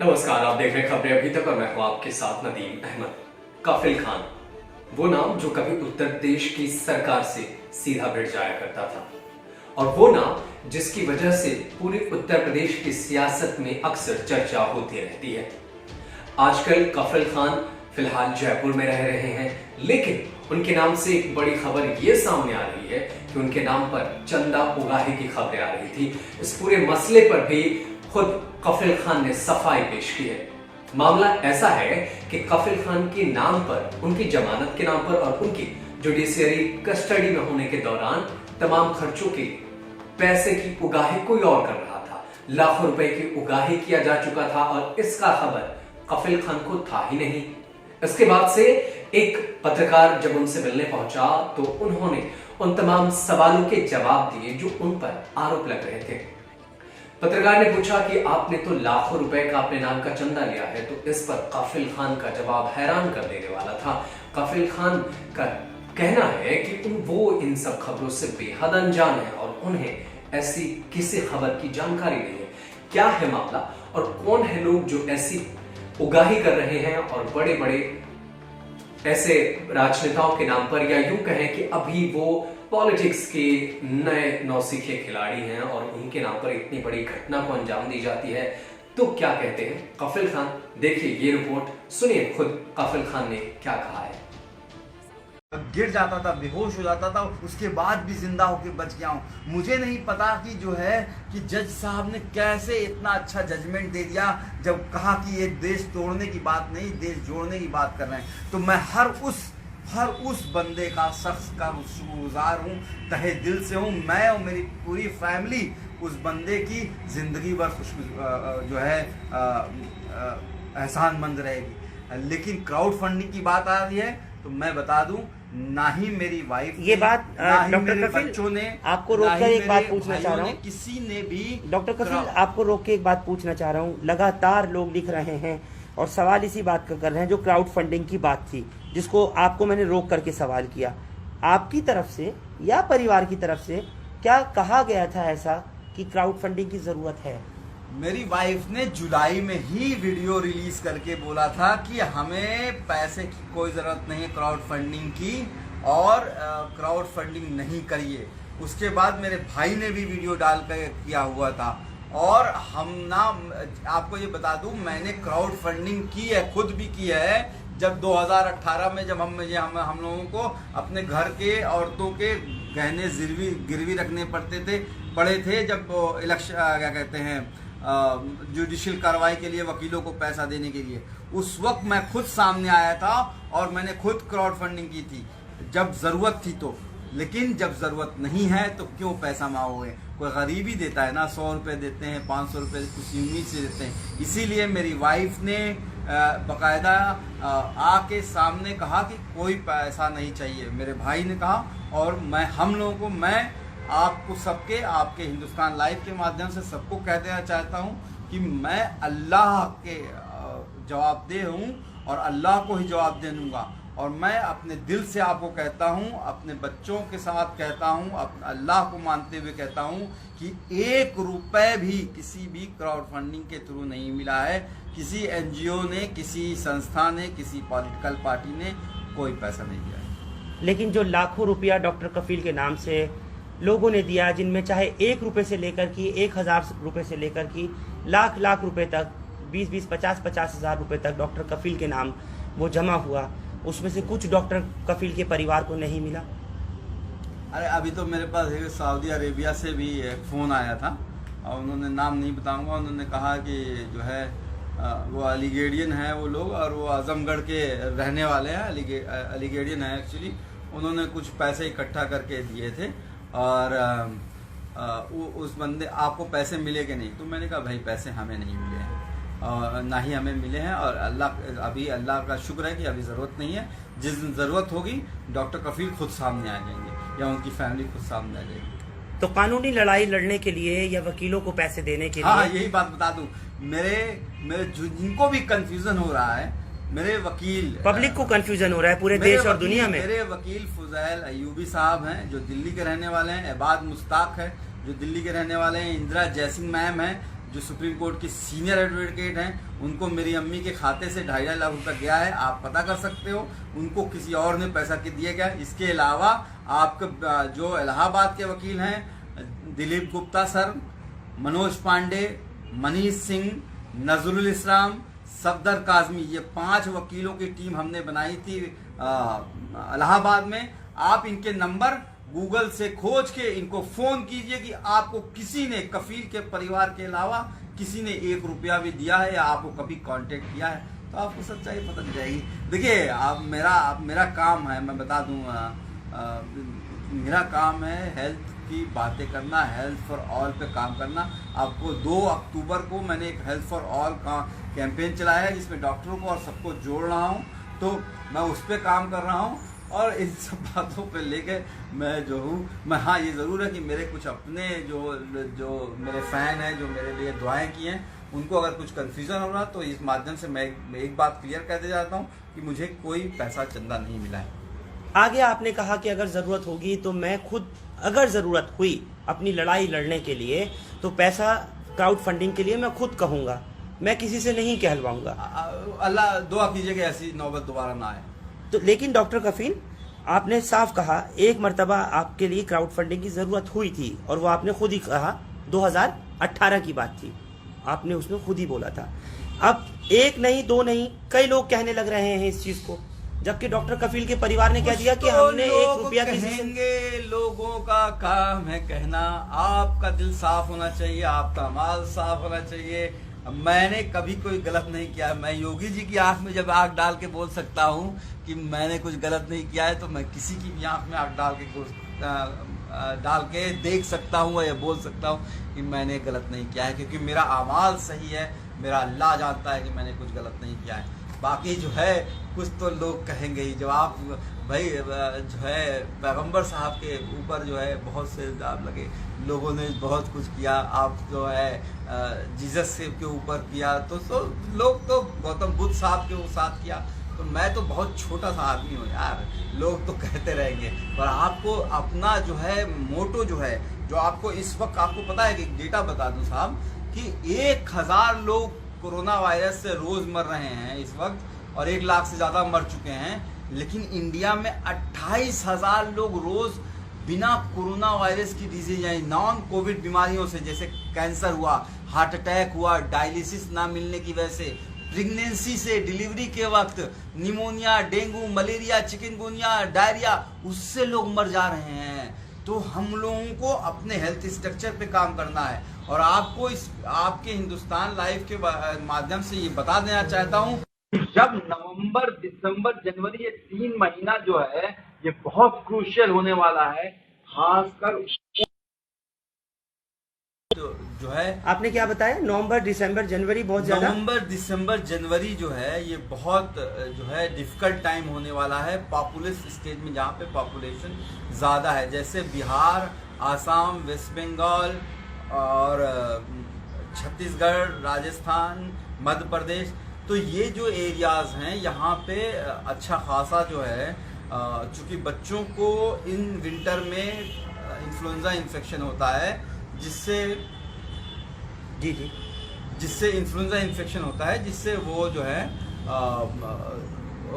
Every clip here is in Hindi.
नमस्कार, आप देख रहे हैं खबरें अभी तक और मैं हूं आपके साथ नदीम अहमद। काफिल खान, वो नाम जो कभी उत्तर प्रदेश की सरकार से सीधा भिड़ जाया करता था और वो नाम जिसकी वजह से पूरे उत्तर प्रदेश की सियासत में अक्सर चर्चा होती रहती है। आजकल काफिल खान फिलहाल जयपुर में रह रहे हैं, लेकिन उनके नाम से एक बड़ी खबर ये सामने आ रही है कि उनके नाम पर चंदा उगाही की खबरें आ रही थी। इस पूरे मसले पर भी खुद काफिल खान ने सफाई पेश की है। मामला ऐसा है कि काफिल खान के नाम पर, उनकी जमानत के नाम पर और उनकी जुडिशियरी कस्टडी में होने के दौरान तमाम खर्चों के पैसे की उगाही कोई और कर रहा था। लाखों रुपए की उगाही किया जा चुका था और इसका खबर काफिल खान को था ही नहीं। इसके बाद से एक पत्रकार जब उनसे मिलने पहुंचा तो उन्होंने उन तमाम सवालों के जवाब दिए जो उन पर आरोप लग रहे थे। पत्रकार ने पूछा कि आपने तो लाखों रुपए का अपने नाम का चंदा लिया है, तो इस पर काफिल खान का जवाब हैरान कर देने वाला था। काफिल खान का कहना है कि वो इन सब खबरों से बेहद अनजान है और उन्हें ऐसी किसी खबर की जानकारी नहीं है। क्या है मामला और कौन है लोग जो ऐसी उगाही कर रहे हैं और बड़े बड़े ऐसे राजनेताओं के नाम पर, या यूं कहें कि अभी वो पॉलिटिक्स के नए नौसिखे खिलाड़ी हैं और उनके नाम पर इतनी बड़ी घटना को अंजाम दी जाती है। तो क्या कहते हैं काफिल खान? देखिए ये रिपोर्ट, सुनिए खुद काफिल खान ने क्या कहा है। गिर जाता था, बेहोश हो जाता था, उसके बाद भी जिंदा होकर बच गया हूँ। मुझे नहीं पता कि जो है कि जज साहब ने कैसे इतना अच्छा जजमेंट दे दिया जब कहा कि ये देश तोड़ने की बात नहीं, देश जोड़ने की बात कर रहे हैं। तो मैं हर उस बंदे का, शख्स का शुक्रगुजार हूँ, तहे दिल से हूँ। मैं और मेरी पूरी फैमिली उस बंदे की जिंदगी भर जो है एहसानमंद रहेगी। लेकिन क्राउड फंडिंग की बात आ रही है तो मैं बता दूं, ना ही मेरी वाइफ, ये बात डॉक्टर कफिल, बच्चों ने, आपको रोककर एक बात पूछना चाह रहा हूँ, किसी ने भी। डॉक्टर कफिल, आपको रोक के एक बात पूछना चाह रहा हूँ। लगातार लोग लिख रहे हैं और सवाल इसी बात का कर रहे हैं जो क्राउड फंडिंग की बात थी, जिसको आपको मैंने रोक करके सवाल किया। आपकी तरफ से या परिवार की तरफ से क्या कहा गया था ऐसा कि क्राउड फंडिंग की जरूरत है? मेरी वाइफ ने जुलाई में ही वीडियो रिलीज करके बोला था कि हमें पैसे की कोई ज़रूरत नहीं है क्राउड फंडिंग की, और क्राउड फंडिंग नहीं करिए। उसके बाद मेरे भाई ने भी वीडियो डाल कर किया हुआ था। और आपको ये बता दूं, मैंने क्राउड फंडिंग की है, खुद भी की है। जब 2018 में जब हम लोगों को अपने घर के औरतों के गहने गिरवी रखने पड़े थे, जब इलेक्शन क्या कहते हैं जुडिशियल कार्रवाई के लिए वकीलों को पैसा देने के लिए, उस वक्त मैं खुद सामने आया था और मैंने खुद क्राउड फंडिंग की थी जब ज़रूरत थी। तो लेकिन जब ज़रूरत नहीं है तो क्यों पैसा मांगोगे? कोई गरीब ही देता है ना, 100 रुपये देते हैं, 500 रुपये किसी उम्मीद से देते हैं। इसीलिए मेरी वाइफ ने बाकायदा आके सामने कहा कि कोई पैसा नहीं चाहिए। मेरे भाई ने कहा, और मैं आपको सबके, आपके हिंदुस्तान लाइव के माध्यम से सबको कह देना चाहता हूं कि मैं अल्लाह के जवाबदेह हूं और अल्लाह को ही जवाब दे दूंगा। और मैं अपने दिल से आपको कहता हूं, अपने बच्चों के साथ कहता हूं, अल्लाह को मानते हुए कहता हूं कि 1 रुपए भी किसी भी क्राउड फंडिंग के थ्रू नहीं मिला है। किसी NGO ने, किसी संस्था ने, किसी पॉलिटिकल पार्टी ने कोई पैसा नहीं दिया है। लेकिन जो लाखों रुपया डॉक्टर कफिल के नाम से लोगों ने दिया, जिनमें चाहे 1 रुपए से लेकर की 1000 रुपए से लेकर की लाख रुपए तक, 20 50 हज़ार रुपए तक डॉक्टर कफिल के नाम वो जमा हुआ, उसमें से कुछ डॉक्टर कफिल के परिवार को नहीं मिला। अरे अभी तो मेरे पास सऊदी अरेबिया से भी एक फ़ोन आया था और उन्होंने, नाम नहीं बताऊंगा, उन्होंने कहा कि जो है वो अलीगेडियन है वो लोग, और वो आजमगढ़ के रहने वाले हैं, अलीगेडियन है एक्चुअली। उन्होंने कुछ पैसे इकट्ठा करके दिए थे और उस बंदे, आपको पैसे मिले कि नहीं? तो मैंने कहा भाई पैसे हमें नहीं मिले हैं और ना ही हमें मिले हैं, और अल्लाह का शुक्र है कि अभी ज़रूरत नहीं है। जिस दिन ज़रूरत होगी डॉक्टर कफिल खुद सामने आ जाएंगे या उनकी फैमिली खुद सामने आ जाएगी। तो कानूनी लड़ाई लड़ने के लिए या वकीलों को पैसे देने के लिए? हाँ, यही बात बता दूं, मेरे जिनको भी कंफ्यूजन हो रहा है, मेरे वकील, पब्लिक को कंफ्यूजन हो रहा है पूरे देश और दुनिया में। मेरे वकील फुजैल अयूबी साहब हैं जो दिल्ली के रहने वाले हैं, एबाद मुश्ताक है जो दिल्ली के रहने वाले हैं, इंदिरा जयसिंह मैम हैं जो सुप्रीम कोर्ट की सीनियर एडवोकेट हैं, उनको मेरी अम्मी के खाते से 2.5 लाख रुपए गया है, आप पता कर सकते हो। उनको किसी और ने पैसा दिया गया। इसके अलावा आपके जो इलाहाबाद के वकील हैं, दिलीप गुप्ता सर, मनोज पांडे, मनीष सिंह, नजरुल इस्लाम, सफदर काजमी, ये 5 वकीलों की टीम हमने बनाई थी इलाहाबाद में। आप इनके नंबर गूगल से खोज के इनको फोन कीजिए कि आपको किसी ने, कफील के परिवार के अलावा किसी ने 1 रुपया भी दिया है या आपको कभी कांटेक्ट किया है, तो आपको सच्चाई पता चल जाएगी। देखिए, आप मेरा काम है, मैं बता दूं, मेरा काम है हेल्थ की बातें करना, हेल्थ फॉर ऑल पे काम करना। आपको 2 अक्टूबर को मैंने एक हेल्थ फॉर ऑल का कैंपेन चलाया है, जिसमें डॉक्टरों को और सबको जोड़ रहा हूँ, तो मैं उस पर काम कर रहा हूँ। और इन सब बातों पे लेके मैं जो हूँ, मैं, हाँ, ये ज़रूर है कि मेरे कुछ अपने जो मेरे फ़ैन हैं, जो मेरे लिए दुआएं की हैं, उनको अगर कुछ कन्फ्यूज़न हो रहा, तो इस माध्यम से मैं एक बात क्लियर कर दे जाता हूँ कि मुझे कोई पैसा चंदा नहीं मिला है। आगे आपने कहा कि अगर ज़रूरत होगी तो मैं खुद, अगर ज़रूरत हुई अपनी लड़ाई लड़ने के लिए, तो पैसा क्राउड फंडिंग के लिए मैं खुद कहूँगा, मैं किसी से नहीं कहलवाऊंगा। अल्लाह दुआ कीजिए कि ऐसी नौबत दोबारा ना आए। तो लेकिन डॉक्टर कफील, आपने साफ कहा एक मर्तबा आपके लिए क्राउड फंडिंग की ज़रूरत हुई थी, और वो आपने खुद ही कहा 2018 की बात थी, आपने उसमें खुद ही बोला था। अब 1 नहीं 2 नहीं, कई लोग कहने लग रहे हैं इस चीज़ को, जबकि डॉक्टर कफील के परिवार ने कह दिया कि हमने 1 रुपया कहेंगे। लोगों का काम है कहना, आपका दिल साफ होना चाहिए, आपका माल साफ होना चाहिए। मैंने कभी कोई गलत नहीं किया। मैं योगी जी की आंख में जब आंख डाल के बोल सकता हूँ कि मैंने कुछ गलत नहीं किया है, तो मैं किसी की भी आंख में आंख डाल के देख सकता हूँ या बोल सकता हूँ कि मैंने गलत नहीं किया है, क्योंकि मेरा अमाल सही है। मेरा अल्लाह जानता है कि मैंने कुछ गलत नहीं किया है। बाकी जो है, कुछ तो लोग कहेंगे ही। जब आप भाई जो है पैगंबर साहब के ऊपर जो है बहुत से इल्जाम लगे, लोगों ने बहुत कुछ किया, आप जो है जीसस के ऊपर किया, तो लोग तो गौतम बुद्ध साहब के साथ किया, तो मैं तो बहुत छोटा सा आदमी हूँ यार, लोग तो कहते रहेंगे। पर आपको अपना जो है मोटो जो है, जो आपको इस वक्त आपको पता है कि डेटा बता दूं साहब कि 1000 लोग कोरोना वायरस से रोज मर रहे हैं इस वक्त, और 1 लाख से ज्यादा मर चुके हैं। लेकिन इंडिया में 28,000 लोग रोज बिना कोरोना वायरस की डिजीज यानी नॉन कोविड बीमारियों से, जैसे कैंसर हुआ, हार्ट अटैक हुआ, डायलिसिस ना मिलने की वजह से, प्रेगनेंसी से, डिलीवरी के वक्त, pneumonia, dengue, malaria, chikungunya, diarrhoea, उससे लोग मर जा रहे हैं। तो हम लोगों को अपने हेल्थ स्ट्रक्चर पे काम करना है। और आपको आपके हिंदुस्तान लाइव के माध्यम से ये बता देना चाहता हूँ, जब नवंबर, दिसंबर, जनवरी, ये 3 महीना जो है ये बहुत क्रूशियल होने वाला है, खासकर जो है। आपने क्या बताया? नवंबर, दिसंबर, जनवरी बहुत ज्यादा, नवंबर, दिसंबर, जनवरी जो है ये बहुत जो है डिफिकल्ट टाइम होने वाला है पॉपुलस स्टेट में, जहाँ पे पॉपुलेशन ज़्यादा है, जैसे बिहार, आसाम, वेस्ट बंगाल और छत्तीसगढ़, राजस्थान, मध्य प्रदेश। तो ये जो एरियाज हैं यहाँ पे अच्छा खासा जो है, चूँकि बच्चों को इन विंटर में इन्फ्लुएंजा इन्फेक्शन होता है, जिससे इन्फ्लुएंजा इन्फेक्शन होता है, जिससे वो जो है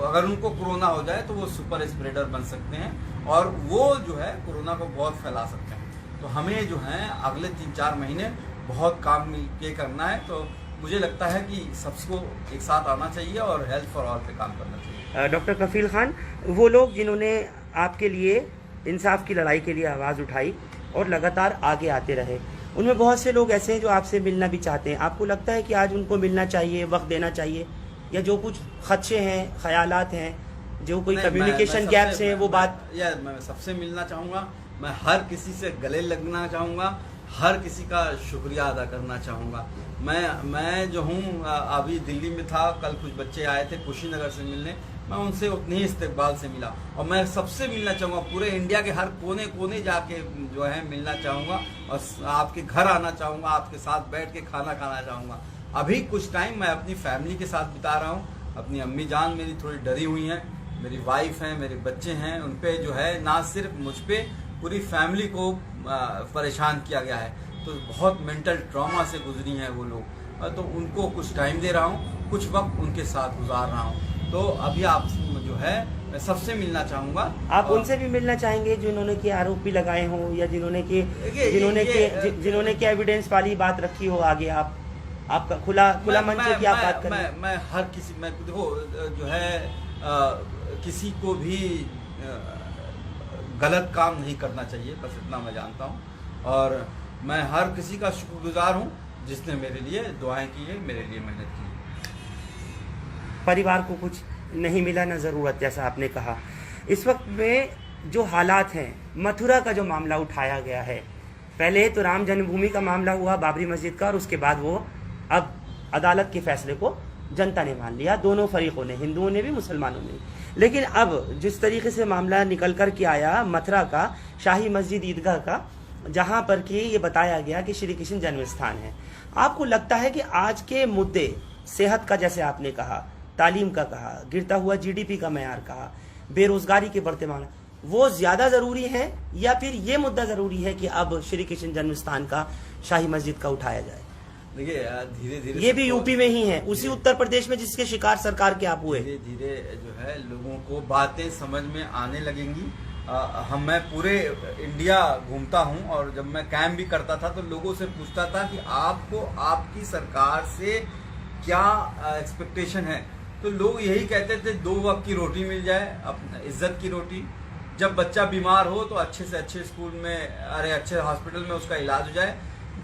अगर उनको कोरोना हो जाए तो वो सुपर स्प्रेडर बन सकते हैं और वो जो है कोरोना को बहुत फैला सकते हैं। तो हमें जो है अगले 3-4 महीने बहुत काम मिलके करना है। तो मुझे लगता है कि सबको एक साथ आना चाहिए और हेल्थ फॉर ऑल पे काम करना चाहिए। डॉक्टर कफील खान, वो लोग जिन्होंने आपके लिए इंसाफ की लड़ाई के लिए आवाज़ उठाई और लगातार आगे आते रहे, उनमें बहुत से लोग ऐसे हैं जो आपसे मिलना भी चाहते हैं। आपको लगता है कि आज उनको मिलना चाहिए, वक्त देना चाहिए, या जो कुछ खदशे हैं, ख्यालात हैं, जो कोई कम्युनिकेशन गैप्स हैं, वो बात? मैं सबसे मिलना चाहूँगा, मैं हर किसी से गले लगना चाहूँगा, हर किसी का शुक्रिया अदा करना चाहूँगा। मैं जो हूँ अभी दिल्ली में था, कल कुछ बच्चे आए थे कुशीनगर से मिलने, मैं उनसे उतनी ही इस्तकबाल से मिला और मैं सबसे मिलना चाहूँगा, पूरे इंडिया के हर कोने कोने जाके जो है मिलना चाहूँगा और आपके घर आना चाहूँगा, आपके साथ बैठ के खाना खाना चाहूँगा। अभी कुछ टाइम मैं अपनी फैमिली के साथ बिता रहा हूँ। अपनी अम्मी जान मेरी थोड़ी डरी हुई हैं, मेरी वाइफ हैं, मेरे बच्चे हैं, उन पर जो है ना सिर्फ मुझ पर, पूरी फैमिली को परेशान किया गया है। तो बहुत मेंटल ट्रॉमा से गुजरी हैं वो लोग। तो उनको कुछ टाइम दे रहा हूँ, कुछ वक्त उनके साथ गुजार रहा हूँ। तो अभी आप जो है मैं सबसे मिलना चाहूँगा। आप उनसे भी मिलना चाहेंगे जिन्होंने के आरोप भी लगाए हों या जिन्होंने के एविडेंस वाली बात रखी हो आगे? आपका खुला मंच है कि आप बात करें। मैं हर किसी, मैं देखो जो है किसी को भी गलत काम नहीं करना चाहिए, बस इतना मैं जानता हूँ। और मैं हर किसी का शुक्रगुजार हूँ जिसने मेरे लिए दुआएं की है, मेरे लिए मेहनत की है। परिवार को कुछ नहीं मिला ना ज़रूरत, जैसा आपने कहा। इस वक्त में जो हालात हैं, मथुरा का जो मामला उठाया गया है, पहले तो राम जन्मभूमि का मामला हुआ, बाबरी मस्जिद का, और उसके बाद वो अब अदालत के फैसले को जनता ने मान लिया, दोनों फरीकों ने, हिंदुओं ने भी मुसलमानों ने। लेकिन अब जिस तरीके से मामला निकल कर के आया मथुरा का शाही मस्जिद ईदगाह का, जहां पर कि ये बताया गया कि श्री कृष्ण जन्म स्थान है, आपको लगता है कि आज के मुद्दे, सेहत का जैसे आपने कहा, तालीम का कहा, गिरता हुआ जीडीपी का मैयार कहा, बेरोजगारी के बढ़ते मामले, वो ज्यादा जरूरी है या फिर ये मुद्दा जरूरी है कि अब श्री कृष्ण जन्म स्थान का शाही मस्जिद का उठाया जाए? देखिए धीरे धीरे ये भी यूपी में ही है, उसी उत्तर प्रदेश में जिसके शिकार सरकार के आप हुए। धीरे धीरे जो है लोगों को बातें समझ में आने लगेंगी। मैं पूरे इंडिया घूमता हूं और जब मैं कैंप भी करता था तो लोगों से पूछता था कि आपको आपकी सरकार से क्या एक्सपेक्टेशन है। तो लोग यही कहते थे 2 वक्त की रोटी मिल जाए, अपना इज्जत की रोटी, जब बच्चा बीमार हो तो अच्छे से अच्छे स्कूल में, अच्छे हॉस्पिटल में उसका इलाज हो जाए,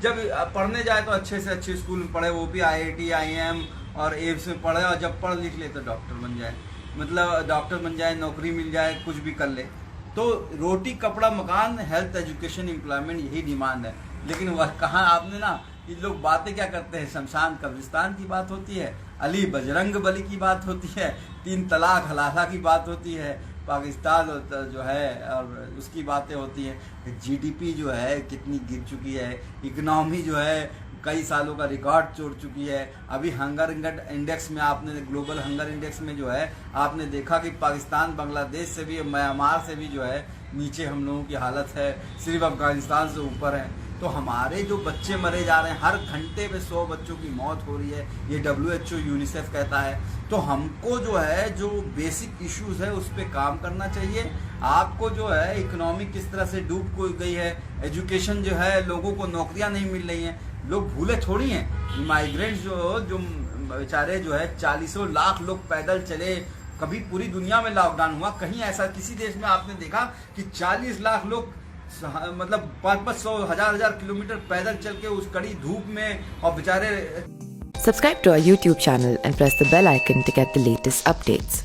जब पढ़ने जाए तो अच्छे से अच्छे स्कूल में पढ़े, वो भी IIT IIM और एम्स में पढ़े, और जब पढ़ लिख ले तो डॉक्टर बन जाए, मतलब डॉक्टर बन जाए, नौकरी मिल जाए, कुछ भी कर ले। तो रोटी कपड़ा मकान, हेल्थ एजुकेशन एम्प्लॉयमेंट, यही डिमांड है। लेकिन वह कहाँ आपने ना, ये लोग बातें क्या करते हैं, शमशान कब्रिस्तान की बात होती है, अली बजरंग बली की बात होती है, 3 तलाक हलाला की बात होती है, पाकिस्तान जो है और उसकी बातें होती हैं। जीडीपी जो है कितनी गिर चुकी है, इकोनॉमी जो है कई सालों का रिकॉर्ड तोड़ चुकी है। अभी हंगर इंडेक्स में आपने, ग्लोबल हंगर इंडेक्स में जो है आपने देखा कि पाकिस्तान बांग्लादेश से भी, म्यांमार से भी जो है नीचे हम लोगों की हालत है, सिर्फ अफगानिस्तान से ऊपर है। तो हमारे जो बच्चे मरे जा रहे हैं, हर घंटे पे 100 बच्चों की मौत हो रही है, ये WHO यूनिसेफ कहता है। तो हमको जो है जो बेसिक इश्यूज है उस पर काम करना चाहिए। आपको जो है इकोनॉमी किस तरह से डूब को गई है, एजुकेशन जो है, लोगों को नौकरियां नहीं मिल रही हैं, लोग भूले थोड़ी हैं। माइग्रेंट्स जो बेचारे जो है 40 लाख लोग पैदल चले, कभी पूरी दुनिया में लॉकडाउन हुआ, कहीं ऐसा किसी देश में आपने देखा कि 40 लाख लोग मतलब 500 1000 किलोमीटर पैदल चल के उस कड़ी धूप में, और बेचारे। Subscribe to our YouTube channel and press the bell icon to get the latest updates.